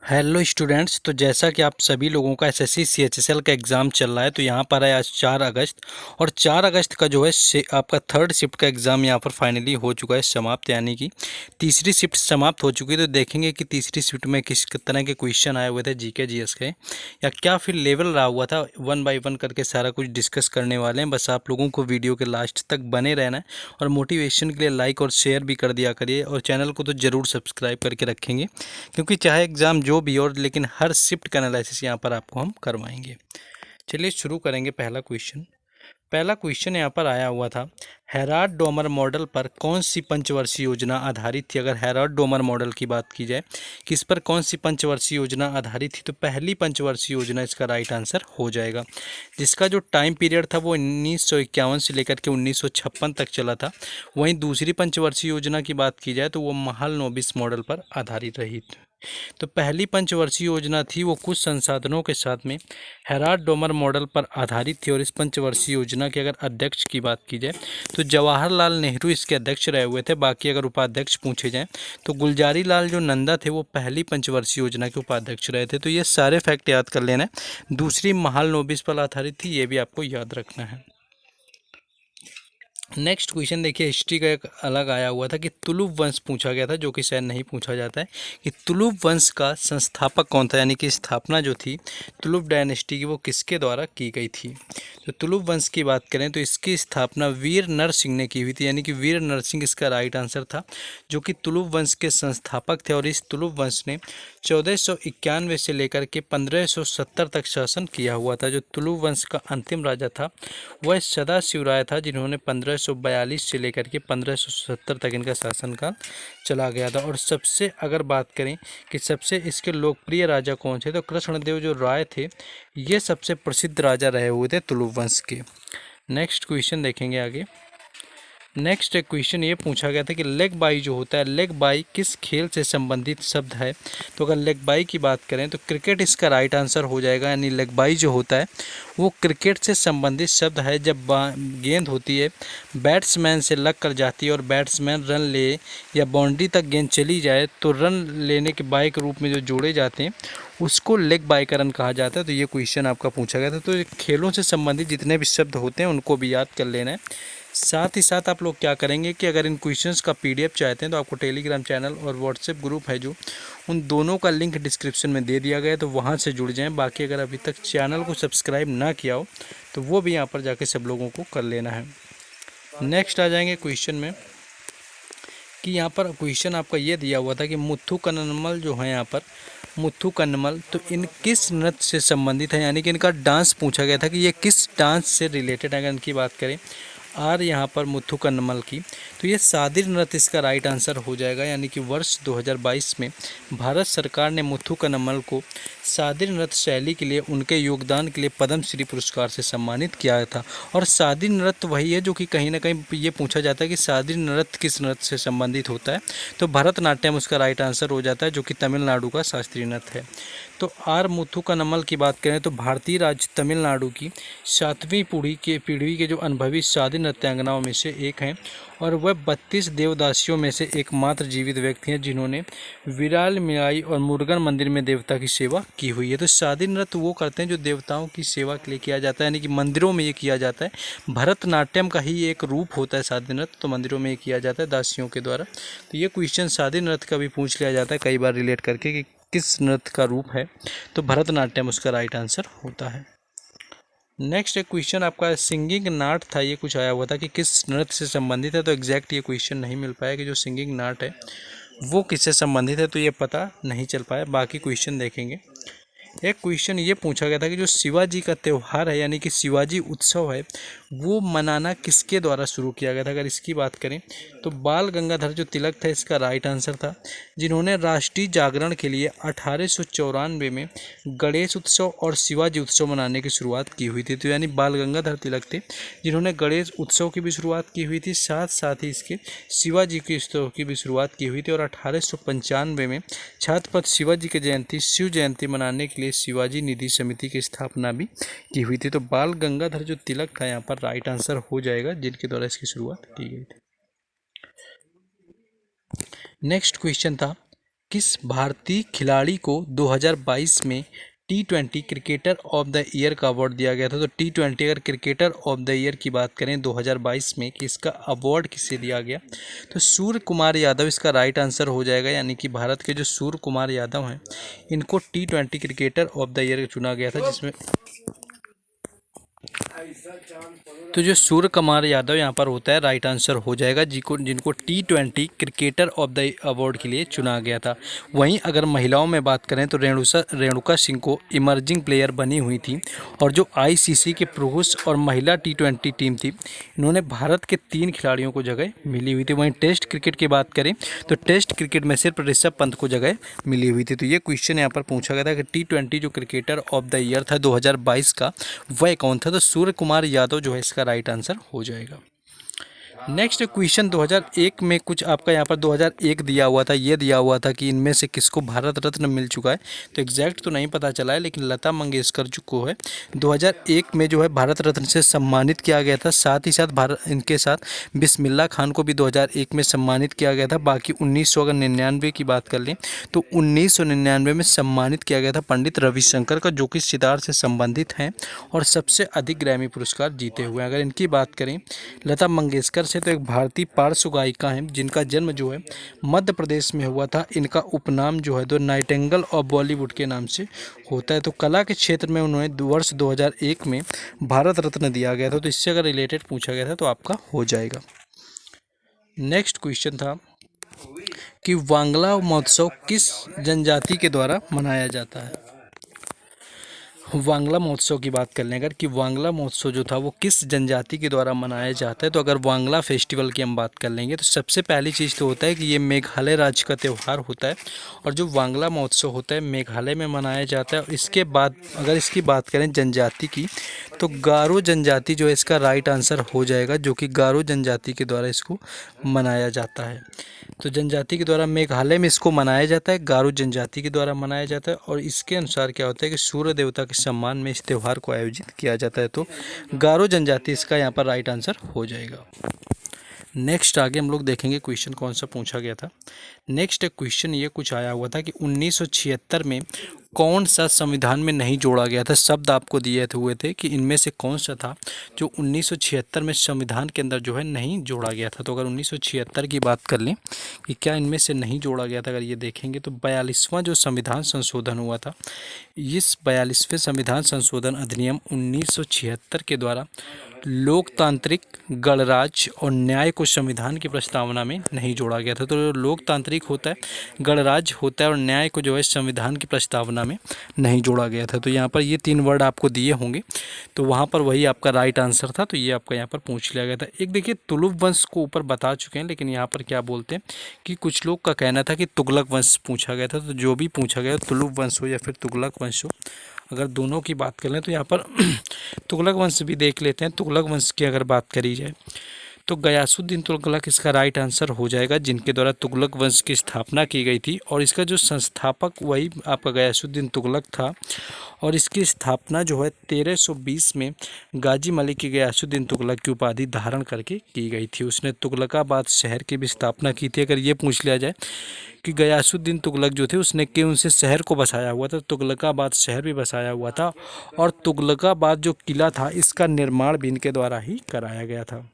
Hello students. तो जैसा कि आप सभी लोगों का एसएससी सीएचएसएल का एग्ज़ाम चल रहा है, तो यहाँ पर है आज 4 अगस्त। और 4 अगस्त का जो है आपका थर्ड शिफ्ट का एग्ज़ाम यहाँ पर फाइनली हो चुका है समाप्त, यानी कि तीसरी शिफ्ट समाप्त हो चुकी है। तो देखेंगे कि तीसरी शिफ्ट में किस तरह के क्वेश्चन आए हुए थे जीके जीएस के, या क्या फिर लेवल रहा हुआ था। वन बाई वन करके सारा कुछ डिस्कस करने वाले हैं। बस आप लोगों को वीडियो के लास्ट तक बने रहना है, और मोटिवेशन के लिए लाइक और शेयर भी कर दिया करिए, और चैनल को तो ज़रूर सब्सक्राइब करके रखेंगे, क्योंकि चाहे एग्ज़ाम जो भी हो, लेकिन हर शिफ्ट का एनालिसिस यहाँ पर आपको हम करवाएंगे। चलिए शुरू करेंगे। पहला क्वेश्चन यहाँ पर आया हुआ था, हेराल्ड डोमर मॉडल पर कौन सी पंचवर्षीय योजना आधारित थी। अगर हेराल्ड डोमर मॉडल की बात की जाए कि इस पर कौन सी पंचवर्षीय योजना आधारित थी, तो पहली पंचवर्षीय योजना इसका राइट आंसर हो जाएगा, जिसका जो टाइम पीरियड था वो 1951 से लेकर के 1956 तक चला था। वहीं दूसरी पंचवर्षीय योजना की बात की जाए तो वो महालनोबिस मॉडल पर आधारित रही थी। तो पहली पंचवर्षीय योजना थी वो कुछ संसाधनों के साथ में हेराल्ड डोमर मॉडल पर आधारित थी। और इस पंचवर्षीय योजना के अगर अध्यक्ष की बात की जाए तो जवाहरलाल नेहरू इसके अध्यक्ष रहे हुए थे। बाकी अगर उपाध्यक्ष पूछे जाएं तो गुलजारी लाल जो नंदा थे वो पहली पंचवर्षीय योजना के उपाध्यक्ष रहे थे। तो ये सारे फैक्ट याद कर लेना है। दूसरी महालनोबिस पर आधारित थी, ये भी आपको याद रखना है। नेक्स्ट क्वेश्चन देखिए, हिस्ट्री का एक अलग आया हुआ था कि तुलुप वंश पूछा गया था, जो कि शायद नहीं पूछा जाता है कि तुलुप वंश का संस्थापक कौन था, यानी कि स्थापना जो थी तुलुप डायनेस्टी की वो किसके द्वारा की गई थी। तो तुलुप वंश की बात करें तो इसकी स्थापना वीर नरसिंह ने की हुई थी, यानी कि वीर नरसिंह इसका राइट आंसर था, जो कि तुलुप वंश के संस्थापक थे। और इस तुलुप वंश ने 1491 से लेकर के 1570 तक शासन किया हुआ था। जो तुलुप वंश का अंतिम राजा था वह सदाशिव राय था, जिन्होंने 1542 से लेकर के 1570 तक इनका शासनकाल चला गया था। और सबसे अगर बात करें कि सबसे इसके लोकप्रिय राजा कौन थे, तो कृष्णदेव जो राय थे ये सबसे प्रसिद्ध राजा रहे हुए थे तुलुप वंश के। नेक्स्ट क्वेश्चन देखेंगे आगे। नेक्स्ट एक क्वेश्चन ये पूछा गया था कि लेग बाई जो होता है, लेग बाई किस खेल से संबंधित शब्द है। तो अगर लेग बाई की बात करें तो क्रिकेट इसका राइट आंसर हो जाएगा, यानी लेग बाई जो होता है वो क्रिकेट से संबंधित शब्द है। जब गेंद होती है बैट्समैन से लग कर जाती है और बैट्समैन रन ले या बाउंड्री तक गेंद चली जाए, तो रन लेने के बाई के रूप में जो जोड़े जाते हैं उसको लेग बाई का रन कहा जाता है। तो ये क्वेश्चन आपका पूछा गया था। तो खेलों से संबंधित जितने भी शब्द होते हैं उनको भी याद कर लेना है। साथ ही साथ आप लोग क्या करेंगे कि अगर इन क्वेश्चंस का पीडीएफ चाहते हैं तो आपको टेलीग्राम चैनल और व्हाट्सएप ग्रुप है जो, उन दोनों का लिंक डिस्क्रिप्शन में दे दिया गया है, तो वहां से जुड़ जाएं। बाकी अगर अभी तक चैनल को सब्सक्राइब ना किया हो तो वो भी यहाँ पर जाके सब लोगों को कर लेना है। नेक्स्ट आ जाएंगे क्वेश्चन में कि यहाँ पर क्वेश्चन आपका ये दिया हुआ था कि मुथु कन्नमल जो है, यहाँ पर मुथु कन्नमल तो इन किस नृत्य से संबंधित है, यानी कि इनका डांस पूछा गया था कि ये किस डांस से रिलेटेड है। अगर इनकी बात करें आर यहाँ पर मुथु कन्नमल की, तो ये सादिर नृत्य इसका राइट आंसर हो जाएगा। यानी कि वर्ष 2022 में भारत सरकार ने मुथु कन्नमल को सादिर नृत्य शैली के लिए उनके योगदान के लिए पद्मश्री पुरस्कार से सम्मानित किया था। और सादिर नृत्य वही है जो कि कहीं ना कहीं ये पूछा जाता है कि सादिर नृत्य किस नृत्य से संबंधित होता है, तो भरतनाट्यम उसका राइट आंसर हो जाता है, जो कि तमिलनाडु का शास्त्रीय नृत्य है। तो आर मुथु कन्नमल की बात करें तो भारतीय राज्य तमिलनाडु की 7वीं पीढ़ी के जो अनुभवी सादी नृत्यांगनाओं में से एक हैं, और वह 32 देवदासियों में से एकमात्र जीवित व्यक्ति हैं जिन्होंने विराल मिलाई और मुरुगन मंदिर में देवता की सेवा की हुई है। तो सादी नृत्य वो करते हैं जो देवताओं की सेवा के लिए किया जाता है, यानी कि मंदिरों में ये किया जाता है। भरतनाट्यम का ही एक रूप होता है सादी नृत्य, तो मंदिरों में ये किया जाता है दासियों के द्वारा। तो ये क्वेश्चन सादी नृत्य का भी पूछ लिया जाता है कई बार रिलेट करके कि किस नृत्य का रूप है, तो भरतनाट्यम उसका राइट आंसर होता है। नेक्स्ट एक क्वेश्चन आपका सिंगिंग नाट था, ये कुछ आया हुआ था कि किस नृत्य से संबंधित है। तो एग्जैक्ट ये क्वेश्चन नहीं मिल पाया कि जो सिंगिंग नाट है वो किससे संबंधित है, तो ये पता नहीं चल पाया। बाकी क्वेश्चन देखेंगे। एक क्वेश्चन ये पूछा गया था कि जो शिवाजी का त्यौहार है, यानी कि शिवाजी उत्सव है, वो मनाना किसके द्वारा शुरू किया गया था। अगर इसकी बात करें तो बाल गंगाधर जो तिलक था इसका राइट आंसर था, जिन्होंने राष्ट्रीय जागरण के लिए 1894 में गणेश उत्सव और शिवाजी उत्सव मनाने की शुरुआत की हुई थी। तो यानी बाल गंगाधर तिलक थे जिन्होंने गणेश उत्सव की भी शुरुआत की हुई थी, साथ साथ ही इसके शिवाजी के उत्सव की भी शुरुआत की हुई थी। और 1895 में छत्रपति शिवाजी की जयंती शिव जयंती मनाने के लिए शिवाजी निधि समिति की स्थापना भी की हुई थी। तो बाल गंगाधर जो तिलक था यहाँ पर राइट आंसर हो जाएगा, जिनके द्वारा इसकी शुरुआत की गई थी। नेक्स्ट क्वेश्चन था किस भारतीय खिलाड़ी को 2022 में T20 cricketer of the year का अवार्ड दिया गया था। तो T20 अगर क्रिकेटर ऑफ द ईयर की बात करें 2022 में कि इसका अवार्ड किसे दिया गया, तो सूर्य कुमार यादव इसका राइट आंसर हो जाएगा। यानी कि भारत के जो सूर्य कुमार यादव हैं इनको T20 cricketer of the year चुना गया था, जिसमें तो जो सूर्य कुमार यादव यहाँ पर होता है राइट आंसर हो जाएगा, जिनको T20 cricketer of the award के लिए चुना गया था। वहीं अगर महिलाओं में बात करें तो रेणुका सिंह को इमर्जिंग प्लेयर बनी हुई थी, और जो ICC के पुरुष और महिला T20 टीम थी इन्होंने भारत के 3 खिलाड़ियों को जगह मिली हुई थी। वहीं टेस्ट क्रिकेट की बात करें तो टेस्ट क्रिकेट में सिर्फ ऋषभ पंत को जगह मिली हुई थी। तो ये क्वेश्चन यहाँ पर पूछा गया था कि T20 जो क्रिकेटर ऑफ द ईयर था 2022 का वह कौन था, तो सूर्य कुमार यादव जो है इसका राइट आंसर हो जाएगा। नेक्स्ट क्वेश्चन 2001 में कुछ आपका यहाँ पर 2001 दिया हुआ था, ये दिया हुआ था कि इनमें से किसको भारत रत्न मिल चुका है। तो एग्जैक्ट तो नहीं पता चला है, लेकिन लता मंगेशकर जी को है 2001 में जो है भारत रत्न से सम्मानित किया गया था। साथ ही साथ इनके साथ बिस्मिल्लाह खान को भी 2001 में सम्मानित किया गया था। बाकी 1999 की बात कर लें तो 1999 में सम्मानित किया गया था पंडित रविशंकर का, जो कि सितार से संबंधित हैं और सबसे अधिक ग्रैमी पुरस्कार जीते हुए हैं। अगर इनकी बात करें लता मंगेशकर से, तो एक भारतीय पार्श्व गायिका हैं जिनका जन्म जो है मध्य प्रदेश में हुआ था। इनका उपनाम जो है द नाइटिंगेल ऑफ बॉलीवुड के नाम से होता है। तो कला के क्षेत्र में उन्होंने वर्ष 2001 में भारत रत्न दिया गया था। तो इससे अगर रिलेटेड पूछा गया था तो आपका हो जाएगा। नेक्स्ट क्वेश्चन था कि वांगला महोत्सव किस जनजाति के द्वारा मनाया जाता है। वांगला महोत्सव की बात कर लें अगर कि वांगला महोत्सव जो था वो किस जनजाति के द्वारा मनाया जाता है, तो अगर वांगला फेस्टिवल की हम बात कर लेंगे तो सबसे पहली चीज़ तो होता है कि ये मेघालय राज्य का त्यौहार होता है, और जो वांगला महोत्सव होता है मेघालय में मनाया जाता है। और इसके बाद अगर इसकी बात करें जनजाति की, तो गारो जनजाति जो है इसका राइट आंसर हो जाएगा, जो कि गारो जनजाति के द्वारा इसको मनाया जाता है। तो जनजाति के द्वारा मेघालय में इसको मनाया जाता है, गारो जनजाति के द्वारा मनाया जाता है। और इसके अनुसार क्या होता है कि सूर्य देवता के सम्मान में इस त्यौहार को आयोजित किया जाता है। तो गारो जनजाति इसका यहाँ पर राइट आंसर हो जाएगा। नेक्स्ट आगे हम लोग देखेंगे क्वेश्चन कौन सा पूछा गया था। नेक्स्ट क्वेश्चन ये कुछ आया हुआ था कि 1976 में कौन सा संविधान में नहीं जोड़ा गया था। शब्द आपको दिए हुए थे कि इनमें से कौन सा था जो 1976 में संविधान के अंदर जो है नहीं जोड़ा गया था। तो अगर 1976 की बात कर लें कि क्या इनमें से नहीं जोड़ा गया था, अगर ये देखेंगे तो 42वां जो संविधान संशोधन हुआ था, इस 42वें संविधान संशोधन अधिनियम 1976 के द्वारा लोकतांत्रिक गणराज्य और न्याय को संविधान की प्रस्तावना में नहीं जोड़ा गया था। तो लोकतांत्रिक होता है, गणराज्य होता है और न्याय को जो है संविधान की प्रस्तावना में नहीं जोड़ा गया था। तो यहाँ पर ये 3 वर्ड आपको दिए होंगे, तो वहाँ पर वही आपका राइट आंसर था। तो ये आपका यहाँ पर पूछ लिया गया था। एक देखिए तुलुप वंश को ऊपर बता चुके हैं, लेकिन यहाँ पर क्या बोलते हैं कि कुछ लोग का कहना था कि तुगलक वंश पूछा गया था। तो जो भी पूछा गया तुलुप वंश हो या फिर तुगलक वंश हो, अगर दोनों की बात कर लें तो यहाँ पर तुगलक वंश भी देख लेते हैं। तुगलक वंश की अगर बात करी जाए तो गयासुद्दीन तुगलक इसका राइट आंसर हो जाएगा, जिनके द्वारा तुगलक वंश की स्थापना की गई थी। और इसका जो संस्थापक वही आपका गयासुद्दीन तुगलक था। और इसकी स्थापना जो है 1320 में गाजी मलिक की गयासुद्दीन तुगलक की उपाधि धारण करके की गई थी। उसने तुगलकाबाद शहर की भी स्थापना की थी। अगर ये पूछ लिया जाए कि गयासुद्दीन तुगलक जो थे उसने कौन से शहर को बसाया हुआ था, तुगलकाबाद शहर भी बसाया हुआ था। और तुगलकाबाद जो किला था इसका निर्माण भी इनके द्वारा ही कराया गया था।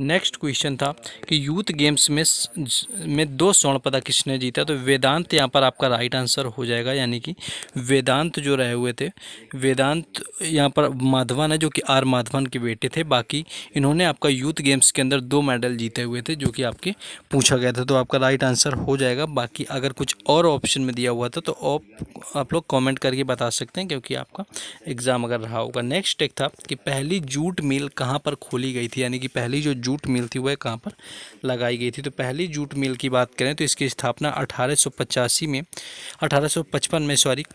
नेक्स्ट क्वेश्चन था कि यूथ गेम्स में 2 स्वर्ण पदक किसने जीता। तो वेदांत यहाँ पर आपका राइट आंसर हो जाएगा। यानी कि वेदांत जो रहे हुए थे, वेदांत यहाँ पर माधवन है जो कि आर माधवन के बेटे थे। बाकी इन्होंने आपका यूथ गेम्स के अंदर 2 मेडल जीते हुए थे जो कि आपके पूछा गया था। तो आपका राइट आंसर हो जाएगा। बाकी अगर कुछ और ऑप्शन में दिया हुआ था तो आप लोग कॉमेंट करके बता सकते हैं, क्योंकि आपका एग्ज़ाम अगर रहा होगा। नेक्स्ट एक था कि पहली जूट मिल कहाँ पर खोली गई थी, यानी कि पहली जो जूट मिल थी वह कहाँ पर लगाई गई थी। तो पहली जूट मिल की बात करें तो इसकी स्थापना 1855 में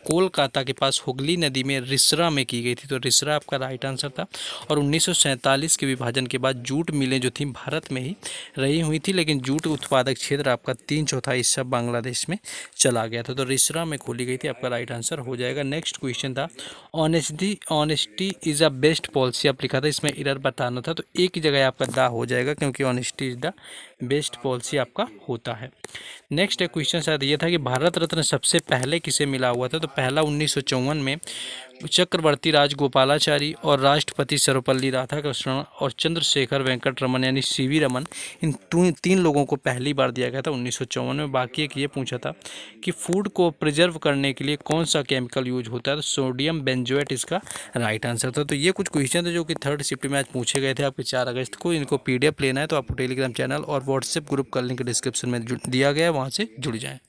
कोलकाता के पास हुगली नदी में रिसरा में की गई थी। तो रिसरा आपका राइट आंसर था। और 1947 के विभाजन के बाद जूट मिलें जो थी भारत में ही रही हुई थी, लेकिन जूट उत्पादक क्षेत्र आपका 3/4 हिस्सा बांग्लादेश में चला गया था। तो रिसरा में खोली गई थी, आपका राइट आंसर हो जाएगा। नेक्स्ट क्वेश्चन था honesty is a best policy, आप लिखा था, इसमें एरर बताना था। तो एक जगह आपका दा हो जाएगा, क्योंकि honesty is the best policy आपका होता है। नेक्स्ट एक क्वेश्चन शायद ये था कि भारत रत्न सबसे पहले किसे मिला हुआ था, तो पहला 1954 में चक्रवर्ती राजगोपालाचारी और राष्ट्रपति सर्वपल्ली राधाकृष्णन और चंद्रशेखर वेंकट रमन यानी सीवी रमन, इन तीन लोगों को पहली बार दिया गया था 1954 में। बाकी एक ये पूछा था कि फूड को प्रिजर्व करने के लिए कौन सा केमिकल यूज होता है, तो सोडियम बेंजोएट इसका राइट आंसर था। तो ये कुछ क्वेश्चन थे जो कि थर्ड शिफ्ट में आज पूछे गए थे आपके 4 अगस्त को। इनको PDF लेना है तो आपको टेलीग्राम चैनल और व्हाट्सएप ग्रुप का लिंक डिस्क्रिप्शन में दिया गया है, वहाँ से जुड़ जाएँ।